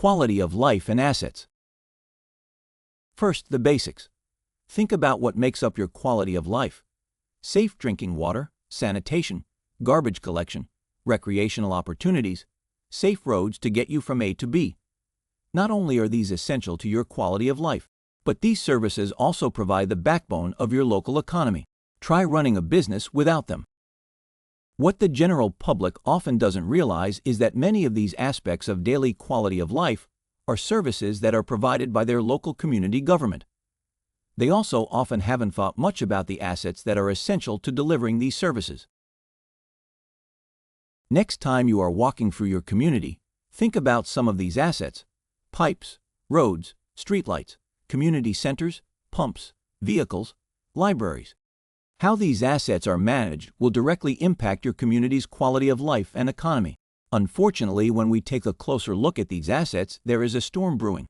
Quality of life and assets. First, the basics. Think about what makes up your quality of life. Safe drinking water, sanitation, garbage collection, recreational opportunities, safe roads to get you from A to B. Not only are these essential to your quality of life, but these services also provide the backbone of your local economy. Try running a business without them. What the general public often doesn't realize is that many of these aspects of daily quality of life are services that are provided by their local community government. They also often haven't thought much about the assets that are essential to delivering these services. Next time you are walking through your community, think about some of these assets: pipes, roads, streetlights, community centers, pumps, vehicles, libraries. How these assets are managed will directly impact your community's quality of life and economy. Unfortunately, when we take a closer look at these assets, there is a storm brewing.